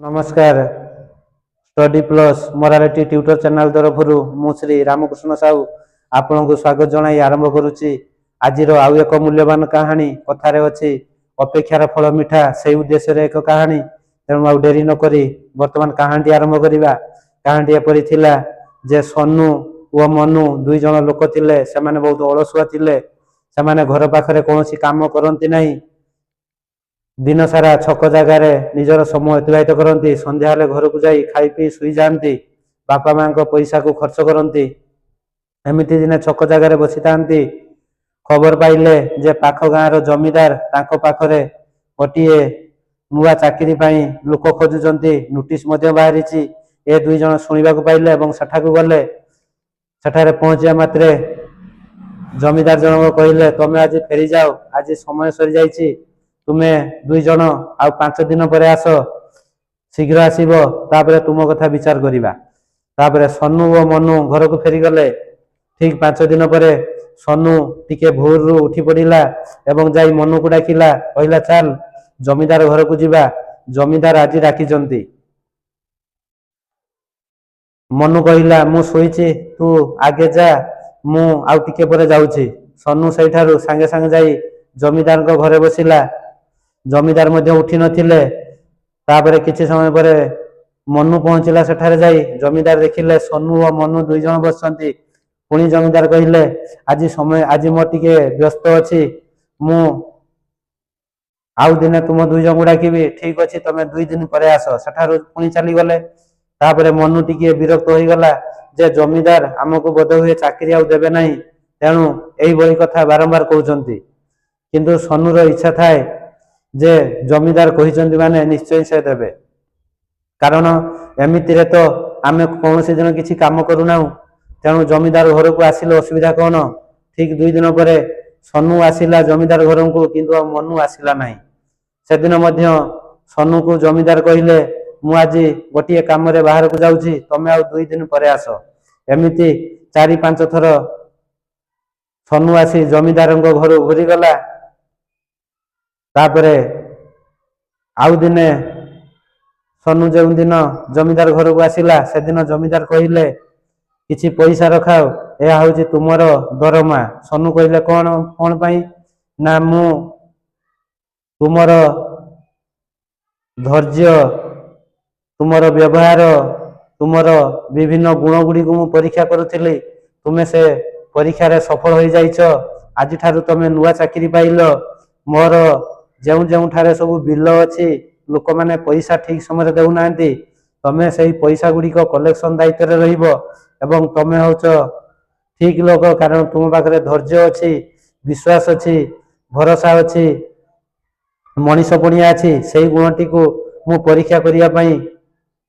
नमस्कार study plus morality tutor channel तरफ मु श्री रामकृष्ण साहू आपण को स्वागत जनाई आरंभ करुच्ची। आज आउ एक मूल्यवान कहानी कथार अच्छी अपेक्षार फल मिठा से उद्देश्य एक कहानी तेणु आउ डेरी नक बर्तमान कहानी आरंभ करवा। कहानी एपरी थिला जे सन्नू और मनु दुई जन लोक थिले से बहुत अलसुआ थिले। से घर पाखरे कौन काम करती नहीं, दिन सारा छक जगार निजर समय अतिबाहित करती। संध्या घर को जाई खाई पी सुई जाती, बापा माँ पैसा को खर्च करती। एमती दिने छक जगार बसी था खबर पाइले जे पाख गाँव जमीदार तांको पाखरे गोटे नुआ चाकरी लोक खोजुंट नोटिस बाहरी। ए दुई जन शुणा पाइले सेठा गले। सेठारे पहुंचा मात्रे जमीदार जनक कहले तमे आज फेरी जाओ, आज समय सरी जाइए, तुम्हें दुई जन आ 5 दिन पर आस, शीघ्र आसब, तापर तुम कथा विचार करिबा। तापर सन्नू और मनु घर को फेरी गले। ठीक 5 दिन पर सन्नू टिके भोर रु उठी पड़ा एवं जाई मनु को डाकिला, कहला चल जमीदार घर को जीवा, जमीदार आज डाकिचंती। मनु कहला मु सोईची, तू आगे जा, मु आउ टिके पर जाउची। सन्नू सेठारु सांगे सांगे जाई जमीदार को घरे बसिला। जमीदार मध्य उठी नथिले। तापर किछि समय पर मनु पहुंचला। सेठारे जाई जमीदार देखिले सन्नू और मनु दुई जन बसंती। पुणी जमीदार कहले आज समय आज मो टिके व्यस्त अछि, मु आउ दिने तुम दुई जन डाकिबी। ठीक अछि तमे 2 दिन पर आस। सेठारु पुणी चली गले। तापर मनु टिके विरक्त होई गला जे जमीदार हमको बोध हुए चाकरी आउ देबे नहीं, तेणु एई बही कथा बारंबार कहउचंती। किंतु सन्नूर इच्छा थाए जे जमीदार कहिचंती माने निश्चय से देबे, कारण एमितिरे तो आमे कौन से दिन किछि काम करूना। तेणु जमीदार घर को आसिले असुविधा कौन। ठीक 2 दिन पर सन्नू आसिला जमीदार घर को, किंतु मनु आसिला नहीं। से दिन मध्य सन्नू को जमीदार कहले मु आज गोटे काम रे बाहर को जाउची, तमे आ 2 दिन पर आस। एमिति 4-5 थर सन्नू आसी जमीदार घर घूरी गला। तापरे आउ दिने सन्नू जो दिन जमीदार घर को आसिला, से दिन जमीदार कहले किछि पैसा रखाओ, यह हूँ तुमर दरमा। सन्नू कहले कौन कौन पाई ना, मु तुमर धैर्य, तुमर व्यवहार, तुमर विभिन्न गुण गुड़ी को परीक्षा करुଥିଲି। तुमे से परीक्षा रे सफल हो जाइछ। आज ठारू तमे नुआ चाकरी पाइल। मोर जो जो ठारे सब बिल अच्छी लोक मैंने पैसा ठीक समय देना, तमें से पैसा गुड़िक कलेक्शन दायित्व रहिब एवं तमें होच ठीक लोक, कारण तुम पाखे धैर्य अच्छी, विश्वास अच्छी, भरोसा अच्छी, मनीष पणिया अच्छी। से गुणटी को मु परीक्षा करने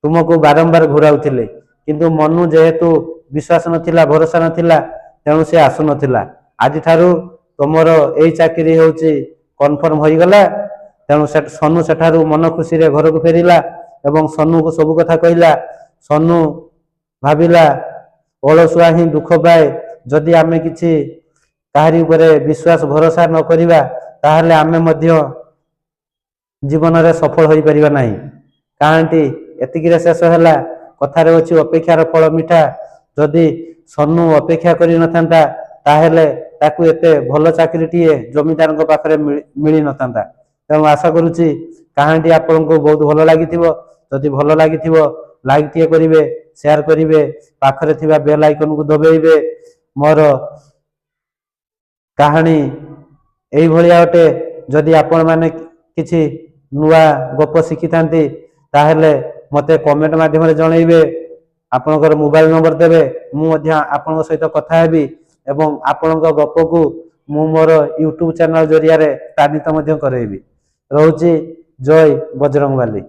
तुमको बारंबार घुराउथिले, किंतु मनु जेहेतु विश्वास नथिला, भरोसा नथिला, तेणु से आसु नथिला। आज ठारू तुमर एई चाकरी होची कन्फर्म हो गला। तेणु सन्नू सेठारू मन खुशी रे घर को फेरिला एवं सन्नू को सब कथा कहला। सन्नू भाविला अलसुआ ही दुख पाए, जदि आमे किछि काहारी उपरे विश्वास भरोसा न करिबा ताहले आमे मध्य जीवन रे सफल होई परिबा नाही। कहानी एतिकी रे शेष होला। कथारे अछि अपेक्षार फल मिठा। जदि सन्नू अपेक्षा करि नथांता ताहेले ताकू एते भल चाकरीटीए जमीदार पाखे मिली नथांता। तेणु आशा करुच्ची कहानी आपन को बहुत भल लगी। जदि भल लगी लाइक टे करेंगे, शेयर करेंगे, पाखरे थिबा बेल आइकन को दबेइबे। मोर कहानी एई भलिया अटे। जदि आपण माने किछि नुआ गप शिखि थांती ताहेले मते कमेंट माध्यम रे जणाइबे। आपनकर मोबाइल नंबर देबे, मु मध्य आपन सहित कथा हेबी एवं आपन गप को मु मोर यूट्यूब चैनल जरिया रे स्थानित मध्य करैबी। रहुची जय बजरंगबली।